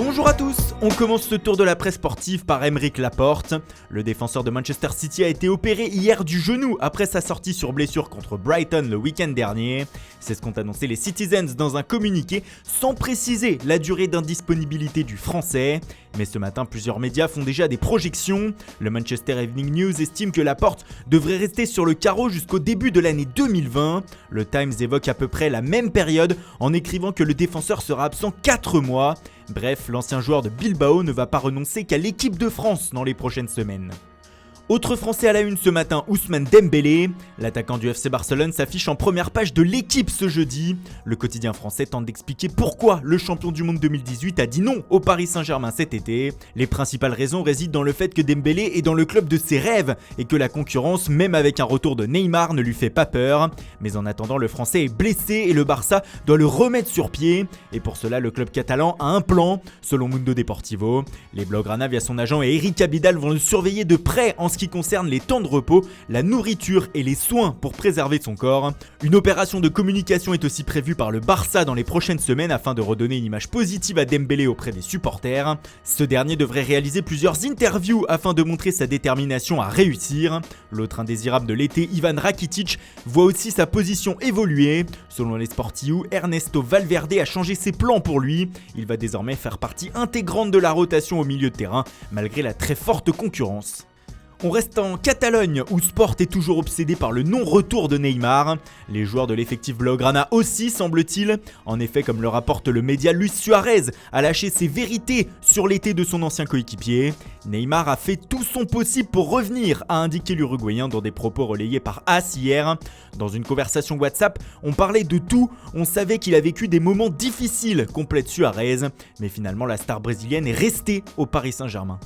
Bonjour à tous, on commence ce tour de la presse sportive par Aymeric Laporte. Le défenseur de Manchester City a été opéré hier du genou après sa sortie sur blessure contre Brighton le week-end dernier. C'est ce qu'ont annoncé les Citizens dans un communiqué sans préciser la durée d'indisponibilité du Français. Mais ce matin, plusieurs médias font déjà des projections. Le Manchester Evening News estime que Laporte devrait rester sur le carreau jusqu'au début de l'année 2020. Le Times évoque à peu près la même période en écrivant que le défenseur sera absent 4 mois. Bref, l'ancien joueur de Bilbao ne va pas renoncer qu'à l'équipe de France dans les prochaines semaines. Autre Français à la une ce matin, Ousmane Dembélé. L'attaquant du FC Barcelone s'affiche en première page de l'équipe ce jeudi. Le quotidien français tente d'expliquer pourquoi le champion du monde 2018 a dit non au Paris Saint-Germain cet été. Les principales raisons résident dans le fait que Dembélé est dans le club de ses rêves et que la concurrence, même avec un retour de Neymar, ne lui fait pas peur. Mais en attendant, le Français est blessé et le Barça doit le remettre sur pied. Et pour cela, le club catalan a un plan, selon Mundo Deportivo. Les Blaugrana, via son agent et Eric Abidal, vont le surveiller de près en ce qui concerne les temps de repos, la nourriture et les soins pour préserver son corps. Une opération de communication est aussi prévue par le Barça dans les prochaines semaines afin de redonner une image positive à Dembélé auprès des supporters. Ce dernier devrait réaliser plusieurs interviews afin de montrer sa détermination à réussir. L'autre indésirable de l'été, Ivan Rakitic, voit aussi sa position évoluer. Selon les Sportiu, Ernesto Valverde a changé ses plans pour lui. Il va désormais faire partie intégrante de la rotation au milieu de terrain, malgré la très forte concurrence. On reste en Catalogne où Sport est toujours obsédé par le non-retour de Neymar. Les joueurs de l'effectif Blaugrana aussi, semble-t-il. En effet, comme le rapporte le média, Luis Suarez a lâché ses vérités sur l'été de son ancien coéquipier. Neymar a fait tout son possible pour revenir, a indiqué l'Uruguayen dans des propos relayés par AS hier. Dans une conversation WhatsApp, on parlait de tout. On savait qu'il a vécu des moments difficiles, complète Suarez. Mais finalement, la star brésilienne est restée au Paris Saint-Germain.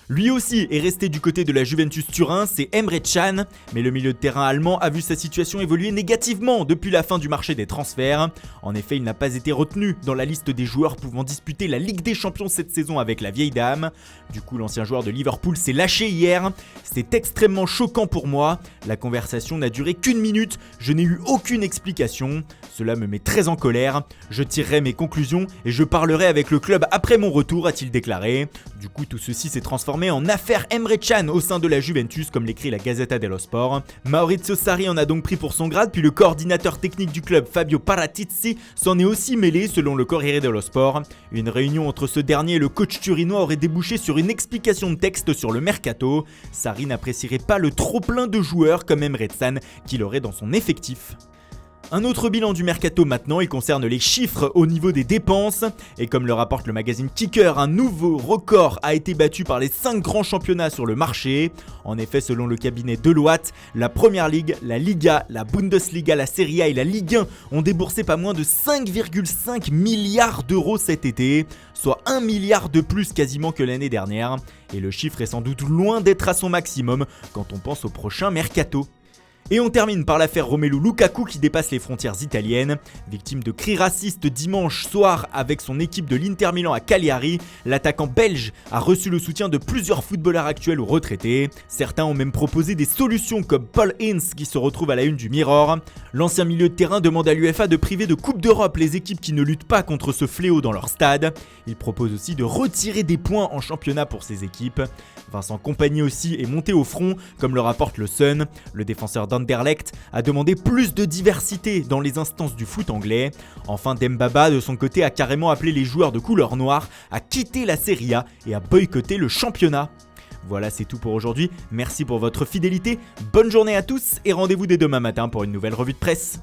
Lui aussi est resté du côté de la Juventus Turin, c'est Emre Can, mais le milieu de terrain allemand a vu sa situation évoluer négativement depuis la fin du marché des transferts. En effet, il n'a pas été retenu dans la liste des joueurs pouvant disputer la Ligue des Champions cette saison avec la vieille dame. Du coup, l'ancien joueur de Liverpool s'est lâché hier. C'est extrêmement choquant pour moi. La conversation n'a duré qu'1 minute, je n'ai eu aucune explication. Cela me met très en colère. Je tirerai mes conclusions et je parlerai avec le club après mon retour, a-t-il déclaré. Du coup, tout ceci s'est transformé en affaire Emre Can au sein de la Juventus, comme l'écrit la Gazzetta dello Sport. Maurizio Sarri en a donc pris pour son grade, puis le coordinateur technique du club, Fabio Paratici, s'en est aussi mêlé, selon le Corriere dello Sport. Une réunion entre ce dernier et le coach turinois aurait débouché sur une explication de texte sur le mercato. Sarri n'apprécierait pas le trop-plein de joueurs comme Emre Can qu'il aurait dans son effectif. Un autre bilan du mercato maintenant, il concerne les chiffres au niveau des dépenses. Et comme le rapporte le magazine Kicker, un nouveau record a été battu par les 5 grands championnats sur le marché. En effet, selon le cabinet Deloitte, la Première Ligue, la Liga, la Bundesliga, la Serie A et la Ligue 1 ont déboursé pas moins de 5,5 milliards d'euros cet été, soit 1 milliard de plus quasiment que l'année dernière. Et le chiffre est sans doute loin d'être à son maximum quand on pense au prochain mercato. Et on termine par l'affaire Romelu Lukaku qui dépasse les frontières italiennes. Victime de cris racistes dimanche soir avec son équipe de l'Inter Milan à Cagliari, l'attaquant belge a reçu le soutien de plusieurs footballeurs actuels ou retraités. Certains ont même proposé des solutions comme Paul Ince qui se retrouve à la une du Mirror. L'ancien milieu de terrain demande à l'UEFA de priver de Coupe d'Europe les équipes qui ne luttent pas contre ce fléau dans leur stade. Il propose aussi de retirer des points en championnat pour ces équipes. Vincent Kompany aussi est monté au front, comme le rapporte le Sun. Le défenseur d'Anderlecht a demandé plus de diversité dans les instances du foot anglais. Enfin, Dembaba, de son côté, a carrément appelé les joueurs de couleur noire à quitter la Serie A et à boycotter le championnat. Voilà, c'est tout pour aujourd'hui. Merci pour votre fidélité. Bonne journée à tous et rendez-vous dès demain matin pour une nouvelle revue de presse.